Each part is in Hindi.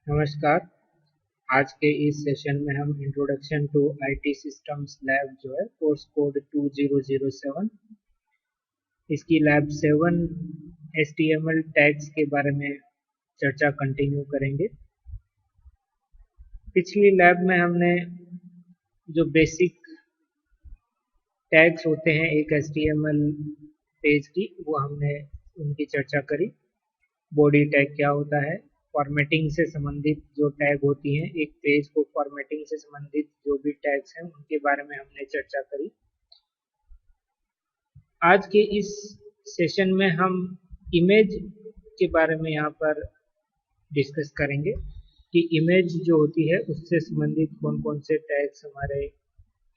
नमस्कार। आज के इस सेशन में हम introduction to IT systems lab जो है कोर्स कोड 2007 इसकी लैब 7 HTML टैग्स के बारे में चर्चा कंटिन्यू करेंगे। पिछली लैब में हमने जो बेसिक टैग्स होते हैं एक HTML पेज की वो हमने उनकी चर्चा करी। बॉडी टैग क्या होता है, फॉर्मेटिंग से संबंधित जो टैग होती हैं, एक पेज को फॉर्मेटिंग से संबंधित जो भी टैग्स हैं उनके बारे में हमने चर्चा करी। आज के इस सेशन में हम इमेज के बारे में यहाँ पर डिस्कस करेंगे कि इमेज जो होती है उससे संबंधित कौन कौन से टैग्स हमारे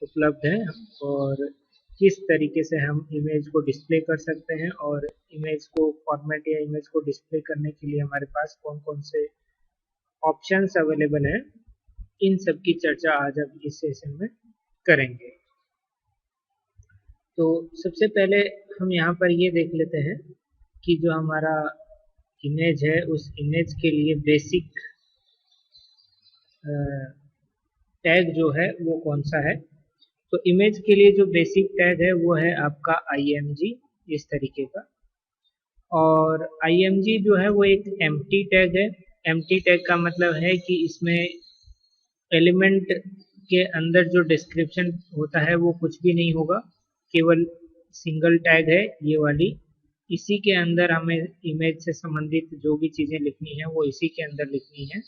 उपलब्ध हैं और किस तरीके से हम इमेज को डिस्प्ले कर सकते हैं और इमेज को फॉर्मेट या इमेज को डिस्प्ले करने के लिए हमारे पास कौन कौन से ऑप्शंस अवेलेबल हैं, इन सब की चर्चा आज हम इस सेशन में करेंगे। तो सबसे पहले हम यहाँ पर ये देख लेते हैं कि जो हमारा इमेज है उस इमेज के लिए बेसिक टैग जो है वो कौन सा है। तो इमेज के लिए जो बेसिक टैग है वो है आपका IMG, इस तरीके का। और IMG जो है वो एक एम्प्टी टैग है। एम्प्टी टैग का मतलब है कि इसमें एलिमेंट के अंदर जो डिस्क्रिप्शन होता है वो कुछ भी नहीं होगा, केवल सिंगल टैग है ये वाली। इसी के अंदर हमें इमेज से संबंधित जो भी चीज़ें लिखनी है वो इसी के अंदर लिखनी है।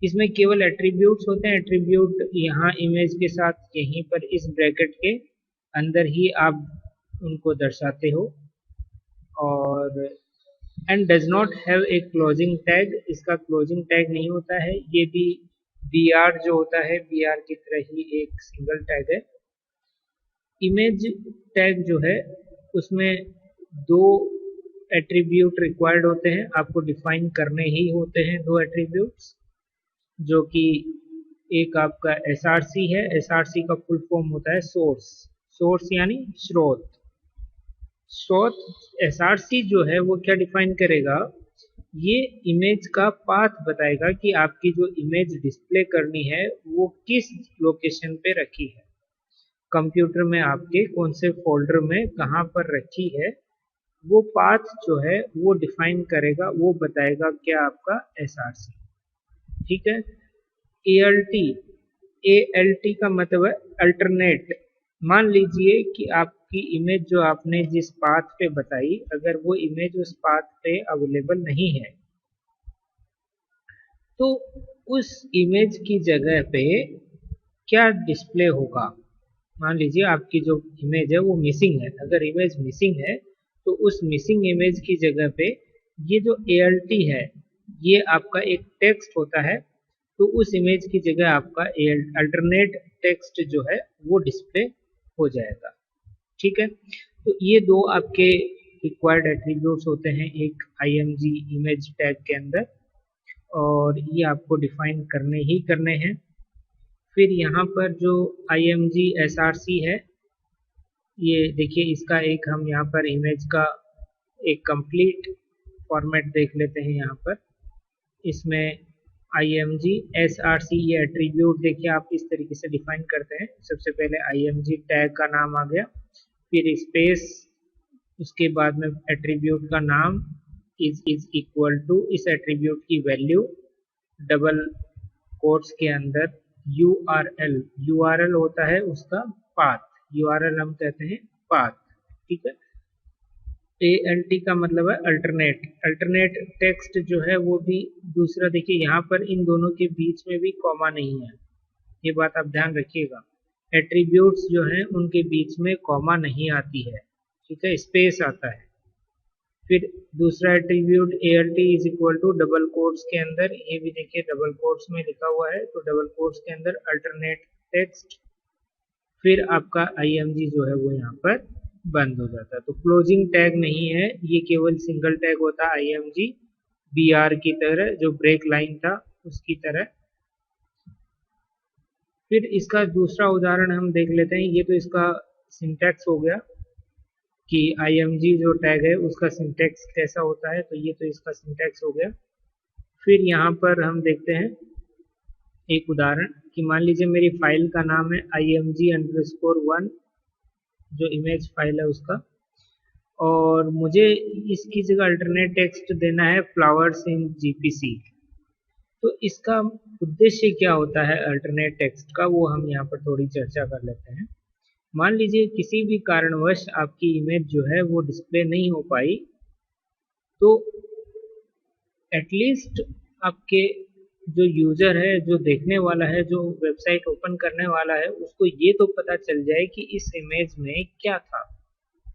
इसमें केवल एट्रीब्यूट्स होते हैं। एट्रीब्यूट यहाँ इमेज के साथ यहीं पर इस ब्रैकेट के अंदर ही आप उनको दर्शाते हो। और and does not have a closing tag, इसका क्लोजिंग टैग नहीं होता है। ये भी BR जो होता है BR की तरह ही एक सिंगल टैग है। इमेज टैग जो है उसमें दो एट्रीब्यूट रिक्वायर्ड होते हैं, आपको डिफाइन करने ही होते हैं दो एट्रीब्यूट्स, जो कि एक आपका SRC है। SRC का फुल फॉर्म होता है सोर्स। सोर्स यानी स्रोत। स्रोत SRC जो है वो क्या डिफाइन करेगा, ये इमेज का पाथ बताएगा कि आपकी जो इमेज डिस्प्ले करनी है वो किस लोकेशन पे रखी है, कंप्यूटर में आपके कौन से फोल्डर में कहाँ पर रखी है। वो पाथ जो है वो डिफाइन करेगा, वो बताएगा क्या आपका SRC। ठीक है। ALT का मतलब है अल्टरनेट। मान लीजिए कि आपकी इमेज जो आपने जिस पाथ पे बताई, अगर वो इमेज उस पाथ पे अवेलेबल नहीं है तो उस इमेज की जगह पे क्या डिस्प्ले होगा। मान लीजिए आपकी जो इमेज है वो मिसिंग है। अगर इमेज मिसिंग है तो उस मिसिंग इमेज की जगह पे ये जो ALT है ये आपका एक टेक्स्ट होता है, तो उस इमेज की जगह आपका अल्टरनेट टेक्स्ट जो है वो डिस्प्ले हो जाएगा। ठीक है। तो ये दो आपके रिक्वायर्ड एट्रीब्यूट्स होते हैं एक IMG इमेज टैग के अंदर, और ये आपको डिफाइन करने ही करने हैं। फिर यहाँ पर जो IMG SRC है, ये देखिए इसका एक हम यहाँ पर इमेज का एक कंप्लीट फॉर्मेट देख लेते हैं। यहाँ पर इसमें IMG SRC ये एट्रीब्यूट देखिए आप इस तरीके से डिफाइन करते हैं। सबसे पहले IMG टैग का नाम आ गया, फिर स्पेस, उसके बाद में एट्रीब्यूट का नाम इज इक्वल टू इस एट्रीब्यूट की वैल्यू, डबल कोट्स के अंदर URL होता है उसका पाथ, URL हम कहते हैं पाथ। ठीक है। ALT का मतलब है अल्टरनेट। अल्टरनेट टेक्स्ट जो है वो भी दूसरा, देखिए यहाँ पर इन दोनों के बीच में भी कॉमा नहीं है, ये बात आप ध्यान रखिएगा। एट्रीब्यूट्स जो हैं उनके बीच में कॉमा नहीं आती है, ठीक है, स्पेस आता है। फिर दूसरा attribute ALT is equal to double quotes के अंदर, ये भी देखिए डबल कोट्स में लिखा हुआ है, तो डबल कोट्स के अंदर अल्टरनेट टेक्स्ट। फिर आपका IMG जो है वो यहाँ पर बंद हो जाता है। तो क्लोजिंग टैग नहीं है, ये केवल सिंगल टैग होता है IMG BR की तरह, जो ब्रेक लाइन था उसकी तरह। फिर इसका दूसरा उदाहरण हम देख लेते हैं। ये तो इसका सिंटैक्स हो गया कि IMG जो टैग है उसका सिंटैक्स कैसा होता है, तो ये तो इसका सिंटैक्स हो गया। फिर यहाँ पर हम देखते हैं एक उदाहरण कि मान लीजिए मेरी फाइल का नाम है img_1 जो इमेज फाइल है उसका, और मुझे इसकी जगह अल्टरनेट टेक्स्ट देना है फ्लावर्स इन जीपीसी। तो इसका उद्देश्य क्या होता है अल्टरनेट टेक्स्ट का, वो हम यहाँ पर थोड़ी चर्चा कर लेते हैं। मान लीजिए किसी भी कारणवश आपकी इमेज जो है वो डिस्प्ले नहीं हो पाई, तो एटलीस्ट आपके जो यूजर है, जो देखने वाला है, जो वेबसाइट ओपन करने वाला है, उसको ये तो पता चल जाए कि इस इमेज में क्या था।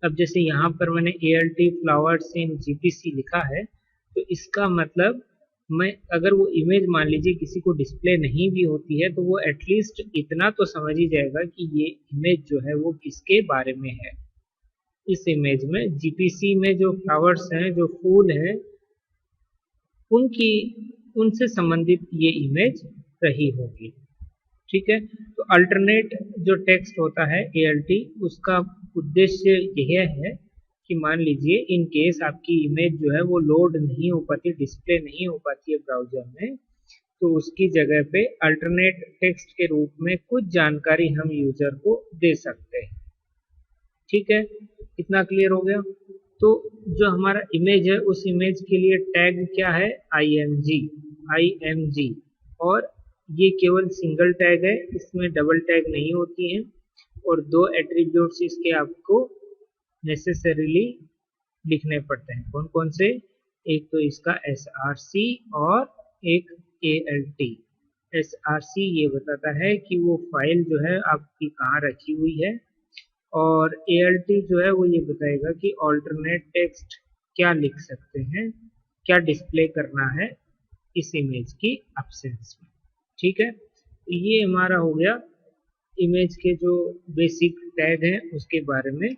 अब जैसे यहाँ पर मैंने ALT फ्लावर्स इन जीपीसी लिखा है, तो इसका मतलब मैं अगर वो इमेज मान लीजिए किसी को डिस्प्ले नहीं भी होती है, तो वो एटलीस्ट इतना तो समझ ही जाएगा कि ये इमेज जो है वो किसके बारे में है। इस इमेज में जीपीसी में जो फ्लावर्स हैं, जो फूल हैं, उनसे संबंधित ये इमेज रही होगी। ठीक है, तो अल्टरनेट जो टेक्स्ट होता है ALT, उसका उद्देश्य यह है कि मान लीजिए इन केस आपकी इमेज जो है वो लोड नहीं हो पाती, डिस्प्ले नहीं हो पाती है ब्राउजर में, तो उसकी जगह पे अल्टरनेट टेक्स्ट के रूप में कुछ जानकारी हम यूजर को दे सकते हैं। ठीक है, इतना क्लियर हो गया। तो जो हमारा इमेज है उस इमेज के लिए टैग क्या है, IMG, और ये केवल सिंगल टैग है, इसमें डबल टैग नहीं होती हैं, और 2 एट्रीब्यूट्स इसके आपको नेसेसरीली लिखने पड़ते हैं। कौन कौन से, एक तो इसका SRC और एक ALT। SRC ये बताता है कि वो फाइल जो है आपकी कहाँ रखी हुई है, और ALT जो है वो ये बताएगा कि ऑल्टरनेट टेक्स्ट क्या लिख सकते हैं, क्या डिस्प्ले करना है इस इमेज की एब्सेंस में। ठीक है, तो ये हमारा हो गया इमेज के जो बेसिक टैग हैं उसके बारे में।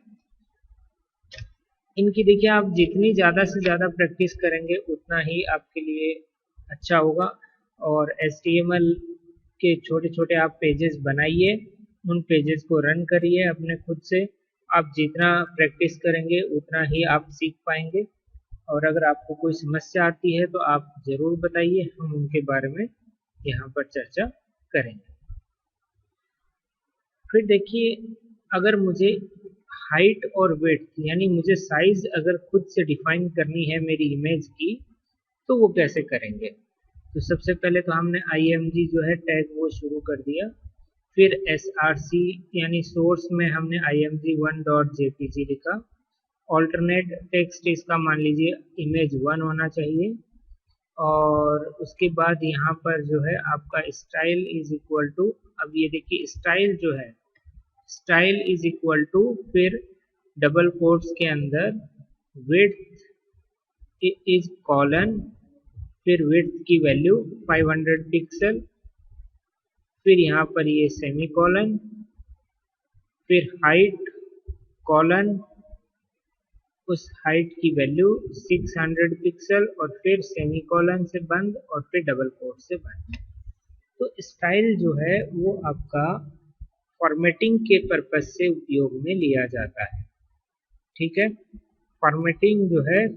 इनकी देखिए आप जितनी ज़्यादा से ज़्यादा प्रैक्टिस करेंगे उतना ही आपके लिए अच्छा होगा। और HTML के छोटे छोटे आप पेजेस बनाइए, उन पेजेस को रन करिए अपने खुद से। आप जितना प्रैक्टिस करेंगे उतना ही आप सीख पाएंगे। और अगर आपको कोई समस्या आती है तो आप ज़रूर बताइए, हम उनके बारे में यहाँ पर चर्चा करेंगे। फिर देखिए, अगर मुझे हाइट और विड्थ यानी मुझे साइज अगर खुद से डिफाइन करनी है मेरी इमेज की, तो वो कैसे करेंगे। तो सबसे पहले तो हमने IMG जो है टैग वो शुरू कर दिया। फिर SRC यानी सोर्स में हमने img1.jpg लिखा। ऑल्टरनेट टेक्स्ट इसका मान लीजिए image1 होना चाहिए। और उसके बाद यहाँ पर जो है आपका स्टाइल इज इक्वल टू, अब ये देखिए स्टाइल जो है, स्टाइल इज इक्वल टू, फिर डबल कोट्स के अंदर विड्थ इज कॉलन, फिर विड्थ की वैल्यू 500 पिक्सल, फिर यहाँ पर ये सेमी कॉलन, फिर हाइट कॉलन, उस हाइट की वैल्यू 600 पिक्सल, और फिर सेमी कॉलन से बंद और फिर डबल कोट से बंद। तो स्टाइल जो है वो आपका फॉर्मेटिंग के पर्पज से उपयोग में लिया जाता है। ठीक है, फॉर्मेटिंग जो है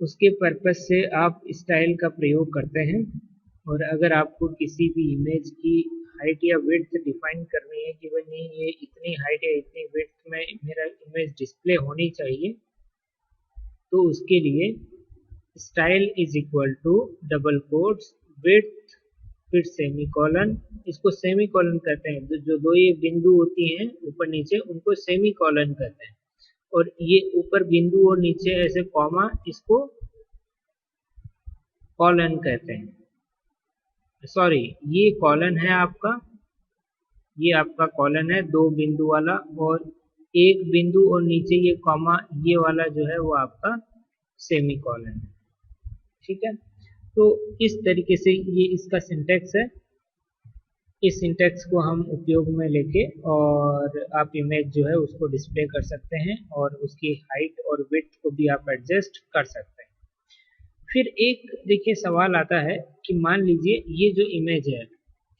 उसके पर्पज से आप स्टाइल का प्रयोग करते हैं। और अगर आपको किसी भी इमेज की हाइट या विड्थ डिफाइन करनी है कि भाई नहीं ये इतनी हाइट या इतनी विड्थ में मेरा इमेज डिस्प्ले होनी चाहिए, तो उसके लिए style is equal to double quotes width फिर सेमी कॉलन, इसको सेमी कॉलन कहते हैं। जो दो ये बिंदु होती हैं ऊपर नीचे उनको सेमी कॉलन कहते हैं। और ये ऊपर बिंदु और नीचे ऐसे कॉमा, इसको कॉलन कहते हैं। सॉरी, ये कॉलन है आपका, ये आपका कॉलन है 2 बिंदु वाला, और एक बिंदु और नीचे ये कॉमा, ये वाला जो है वो आपका सेमी कॉलन है। ठीक है, तो इस तरीके से ये इसका सिंटैक्स है। इस सिंटैक्स को हम उपयोग में लेके और आप इमेज जो है उसको डिस्प्ले कर सकते हैं, और उसकी हाइट और विड्थ को भी आप एडजस्ट कर सकते हैं। फिर एक देखिए सवाल आता है कि मान लीजिए ये जो इमेज है,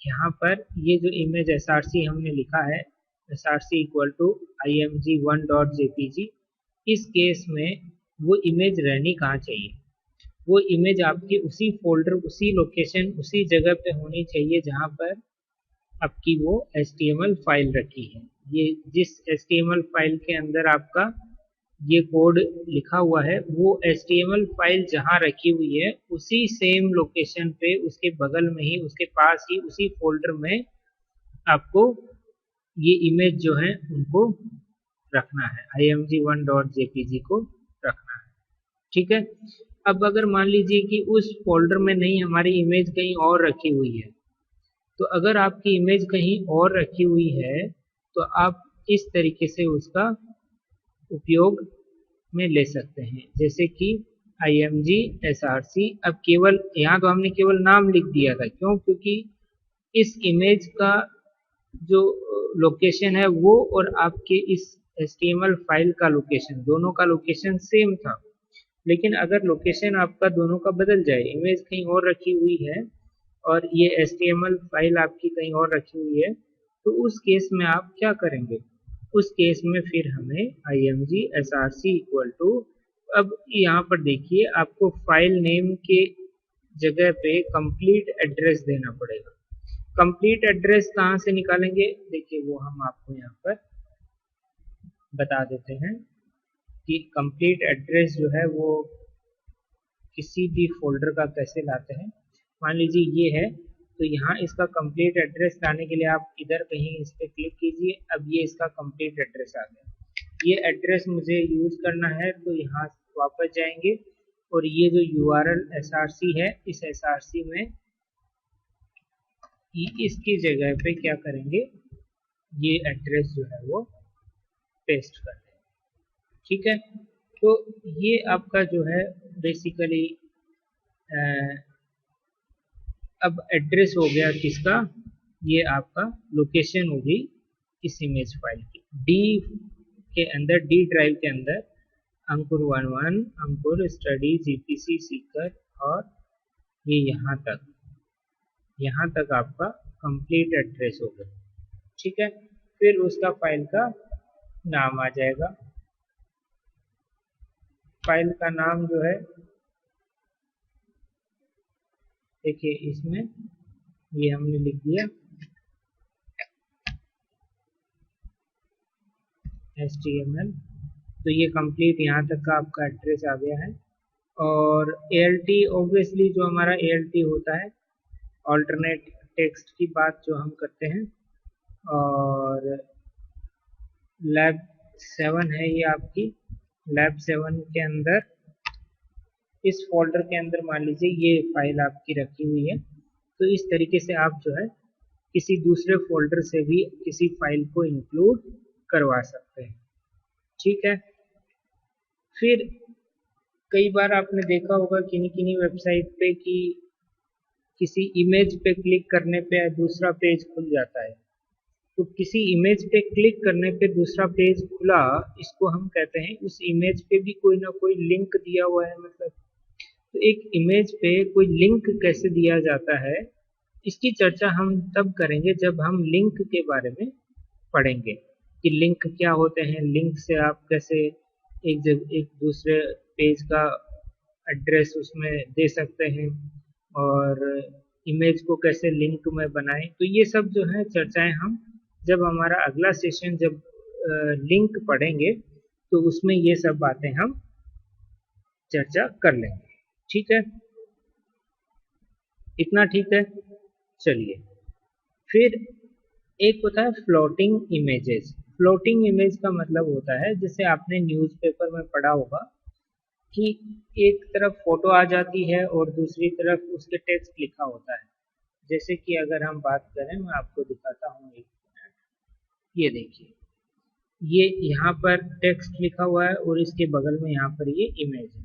यहाँ पर ये जो इमेज SRC हमने लिखा है, SRC इक्वल टू img1.jpg, इस केस में वो इमेज रहनी कहाँ चाहिए। वो इमेज आपकी उसी फोल्डर, उसी लोकेशन, उसी जगह पे होनी चाहिए जहाँ पर आपकी वो HTML फाइल रखी है। ये जिस HTML फाइल के अंदर आपका ये कोड लिखा हुआ है, वो HTML फाइल जहाँ रखी हुई है उसी सेम लोकेशन पे, उसके बगल में ही, उसके पास ही, उसी फोल्डर में आपको ये इमेज जो है उनको रखना है, img1.jpg को रखना है। ठीक है। अब अगर मान लीजिए कि उस फोल्डर में नहीं, हमारी इमेज कहीं और रखी हुई है, तो अगर आपकी इमेज कहीं और रखी हुई है तो आप इस तरीके से उसका उपयोग में ले सकते हैं, जैसे कि img_src। अब केवल यहाँ तो हमने केवल नाम लिख दिया था, क्यों? क्योंकि इस इमेज का जो लोकेशन है वो और आपके इस HTML फाइल का लोकेशन, दोनों का लोकेशन सेम था। लेकिन अगर लोकेशन आपका दोनों का बदल जाए, इमेज कहीं और रखी हुई है और ये HTML फाइल आपकी कहीं और रखी हुई है, तो उस केस में आप क्या करेंगे? उस केस में फिर हमें img_src इक्वल टू, अब यहाँ पर देखिए आपको फाइल नेम के जगह पे कंप्लीट एड्रेस देना पड़ेगा। कंप्लीट एड्रेस कहाँ से निकालेंगे? देखिए वो हम आपको यहाँ पर बता देते हैं कि कंप्लीट एड्रेस जो है वो किसी भी फोल्डर का कैसे लाते हैं। मान लीजिए ये है, तो यहाँ इसका कंप्लीट एड्रेस लाने के लिए आप इधर कहीं इस पर क्लिक कीजिए। अब ये इसका कंप्लीट एड्रेस आ गया। ये एड्रेस मुझे यूज करना है, तो यहाँ वापस जाएंगे और ये जो URL src है, इस src में इसकी जगह पे क्या करेंगे, ये एड्रेस जो है वो पेस्ट कर देंगे। ठीक है। तो ये आपका जो है बेसिकली अब एड्रेस हो गया किसका, ये आपका लोकेशन होगी इस इमेज फाइल की। डी के अंदर, डी ड्राइव के अंदर अंकुर11, अंकुर स्टडी, जीपीसी सीकर और ये यहाँ तक आपका कंप्लीट एड्रेस हो गया। ठीक है। फिर उसका फाइल का नाम आ जाएगा। फाइल का नाम जो है, देखिए इसमें ये हमने लिख दिया HTML। तो ये कंप्लीट यहाँ तक का आपका एड्रेस आ गया है। और ALT, ऑब्वियसली जो हमारा ALT होता है, ऑल्टरनेट टेक्स्ट की बात जो हम करते हैं, और लैब 7 है ये आपकी। लैब 7 के अंदर, इस फोल्डर के अंदर मान लीजिए ये फाइल आपकी रखी हुई है, तो इस तरीके से आप जो है किसी दूसरे फोल्डर से भी किसी फाइल को इंक्लूड करवा सकते हैं। ठीक है। फिर कई बार आपने देखा होगा किन्हीं किन्हीं वेबसाइट पे कि किसी इमेज पे क्लिक करने पे दूसरा पेज खुल जाता है। तो किसी इमेज पे क्लिक करने पे दूसरा पेज खुला, इसको हम कहते हैं उस इमेज पे भी कोई ना कोई लिंक दिया हुआ है। मतलब तो एक इमेज पे कोई लिंक कैसे दिया जाता है, इसकी चर्चा हम तब करेंगे जब हम लिंक के बारे में पढ़ेंगे कि लिंक क्या होते हैं। लिंक से आप कैसे एक दूसरे पेज का एड्रेस उसमें दे सकते हैं और इमेज को कैसे लिंक में बनाएं। तो ये सब जो है चर्चाएं हम जब हमारा अगला सेशन, जब लिंक पढ़ेंगे, तो उसमें ये सब बातें हम चर्चा कर लेंगे। ठीक है, इतना ठीक है। चलिए, फिर एक होता है फ्लोटिंग इमेजेस। फ्लोटिंग इमेज का मतलब होता है, जैसे आपने न्यूज़पेपर में पढ़ा होगा कि एक तरफ फोटो आ जाती है और दूसरी तरफ उसके टेक्स्ट लिखा होता है। जैसे कि अगर हम बात करें, मैं आपको दिखाता हूँ एक मिनट। ये देखिए, ये यहाँ पर टेक्स्ट लिखा हुआ है और इसके बगल में यहाँ पर ये इमेज है।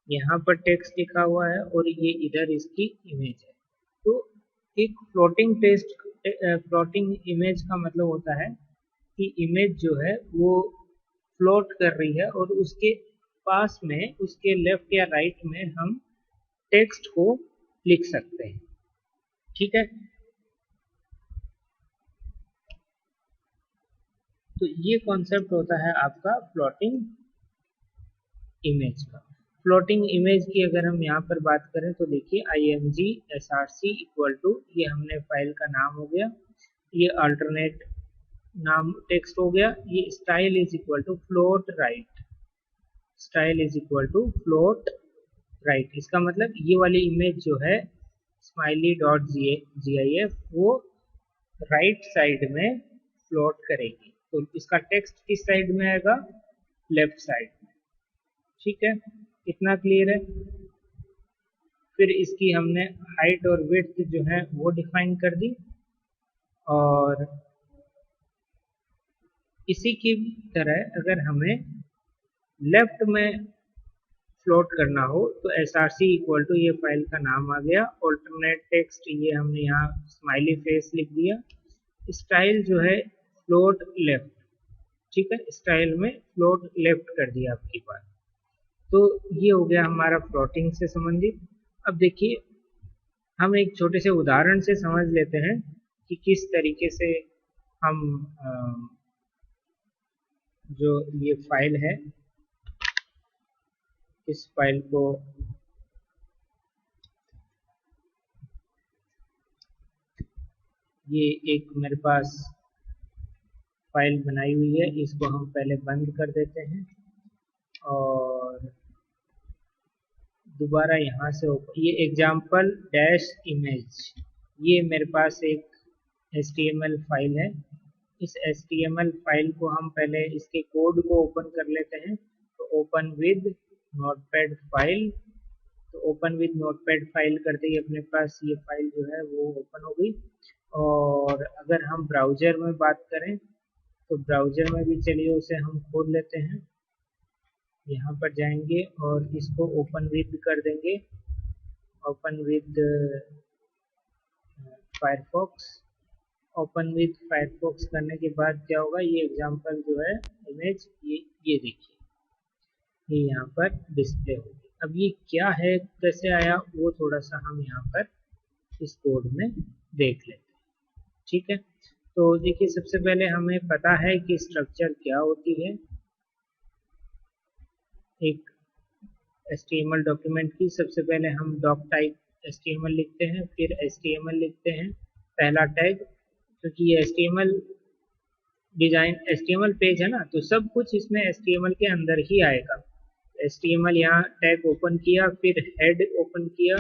यहाँ पर टेक्स्ट लिखा हुआ है और ये इधर इसकी इमेज है। तो एक फ्लोटिंग इमेज का मतलब होता है कि इमेज जो है वो फ्लोट कर रही है और उसके पास में, उसके लेफ्ट या राइट में हम टेक्स्ट को लिख सकते हैं। ठीक है। तो ये कॉन्सेप्ट होता है आपका फ्लोटिंग इमेज का। फ्लोटिंग इमेज की अगर हम यहाँ पर बात करें तो देखिए img src इक्वल टू, ये हमने फाइल का नाम हो गया, ये अल्टरनेट नाम टेक्स्ट हो गया, ये style is equal to float right, style is equal to float right. इसका मतलब ये वाली इमेज जो है स्माइली डॉट gif वो राइट साइड में फ्लोट करेगी, तो इसका टेक्स्ट किस साइड में आएगा, लेफ्ट साइड में। ठीक है, इतना क्लियर है। फिर इसकी हमने हाइट और विड्थ जो है वो डिफाइन कर दी, और इसी की तरह अगर हमें लेफ्ट में फ्लोट करना हो तो src इक्वल टू, ये फाइल का नाम आ गया, ऑल्टरनेट टेक्स्ट ये हमने यहाँ स्माइली फेस लिख दिया, स्टाइल जो है फ्लोट लेफ्ट। ठीक है, स्टाइल में फ्लोट लेफ्ट कर दिया आपकी बात। तो ये हो गया हमारा फ्लोटिंग से संबंधित। अब देखिए हम एक छोटे से उदाहरण से समझ लेते हैं कि किस तरीके से हम जो ये फाइल है, इस फाइल को ये एक मेरे पास फाइल बनाई हुई है, इसको हम पहले बंद कर देते हैं और दोबारा यहाँ से ये एग्जाम्पल डैश इमेज, ये मेरे पास एक HTML फाइल है। इस HTML फाइल को हम पहले इसके कोड को ओपन कर लेते हैं, तो ओपन विद नोटपैड फाइल, तो ओपन विद नोटपैड फाइल करते ही अपने पास ये फाइल जो है वो ओपन हो गई। और अगर हम ब्राउज़र में बात करें तो ब्राउज़र में भी चलिए उसे हम खोल लेते हैं, यहाँ पर जाएंगे और इसको ओपन विद कर देंगे, open with Firefox. Open with Firefox करने के बाद क्या होगा, ये एग्जांपल जो है इमेज, ये देखिए ये यहाँ पर डिस्प्ले होगी। अब ये क्या है, कैसे आया, वो थोड़ा सा हम यहाँ पर इस कोड में देख लेते हैं। ठीक है, तो देखिए सबसे पहले हमें पता है कि स्ट्रक्चर क्या होती है एक HTML डॉक्यूमेंट की। सबसे पहले हम डॉक टाइप HTML लिखते हैं, फिर HTML लिखते हैं पहला टैग, क्योंकि ये HTML डिजाइन HTML पेज है ना, तो सब कुछ इसमें HTML के अंदर ही आएगा। HTML यहाँ टैग ओपन किया, फिर हेड ओपन किया,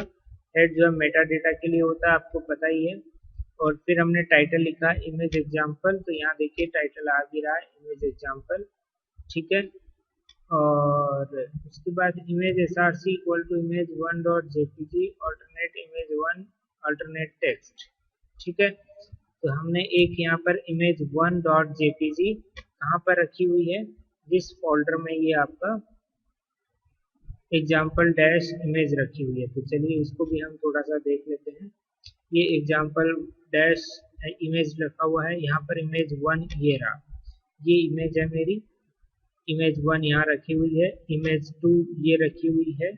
हेड जो है मेटा डेटा के लिए होता है, आपको पता ही है। और फिर हमने टाइटल लिखा इमेज एग्जाम्पल, तो यहाँ देखिए टाइटल आ भी रहा है इमेज एग्जाम्पल। ठीक है, और उसके बाद image src equal to image 1.jpg alternate image 1 alternate text. ठीक है, तो हमने एक यहाँ पर इमेज 1.jpg कहाँ पर रखी हुई है, जिस फोल्डर में ये आपका एग्जाम्पल डैश इमेज रखी हुई है। तो चलिए इसको भी हम थोड़ा सा देख लेते हैं। ये एग्जाम्पल डैश इमेज रखा हुआ है, यहाँ पर इमेज 1 ये रहा, ये इमेज है मेरी, इमेज 1 यहाँ रखी हुई है, इमेज 2 ये रखी हुई है,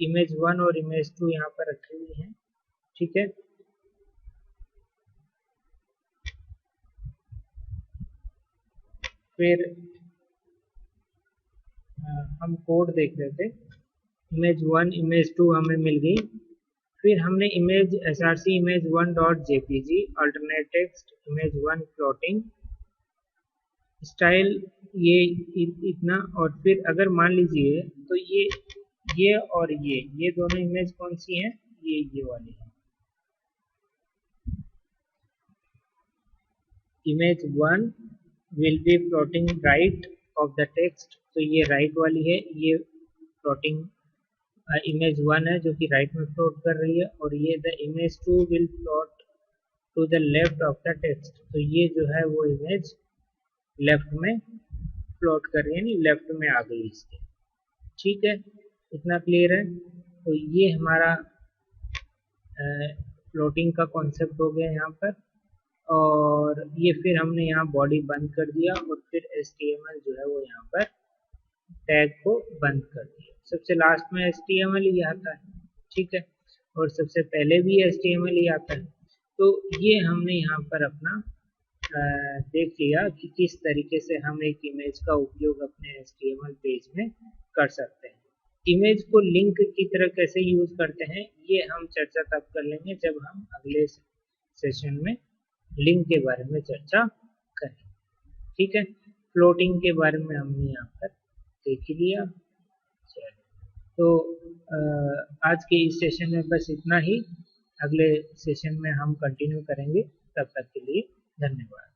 इमेज 1 और इमेज 2 यहाँ पर रखी हुई है। ठीक है, फिर हम कोड देख रहे थे, इमेज 1 इमेज 2 हमें मिल गई। फिर हमने image src image 1.jpg alternate text image 1 floating style ये इतना। और फिर अगर मान लीजिए तो ये और ये दोनों इमेज कौन सी हैं, ये वाली है, image 1 will be floating right of the text, तो ये राइट वाली है, ये फ्लोटिंग इमेज 1 है जो कि राइट में फ्लोट कर रही है, और ये the image 2 will float to the left of the text, तो ये जो है वो इमेज लेफ्ट में फ्लोट कर रही है, यानी लेफ्ट में आ गई इसके। ठीक है, इतना क्लियर है। तो ये हमारा फ्लोटिंग का कॉन्सेप्ट हो गया यहाँ पर। और ये फिर हमने यहाँ बॉडी बंद कर दिया, और फिर HTML जो है वो यहाँ पर टैग को बंद कर दिया। सबसे लास्ट में HTML ही आता है, ठीक है, और सबसे पहले भी HTML ही आता है। तो ये हमने यहाँ पर अपना देख लिया कि किस तरीके से हम एक इमेज का उपयोग अपने HTML पेज में कर सकते हैं। इमेज को लिंक की तरह कैसे यूज करते हैं ये हम चर्चा तब कर लेंगे जब हम अगले सेशन में लिंक के बारे में चर्चा करें। ठीक है, फ्लोटिंग के बारे में हमने यहाँ पर देख ही लिया। तो आज के इस सेशन में बस इतना ही। अगले सेशन में हम कंटिन्यू करेंगे। तब तक के लिए धन्यवाद।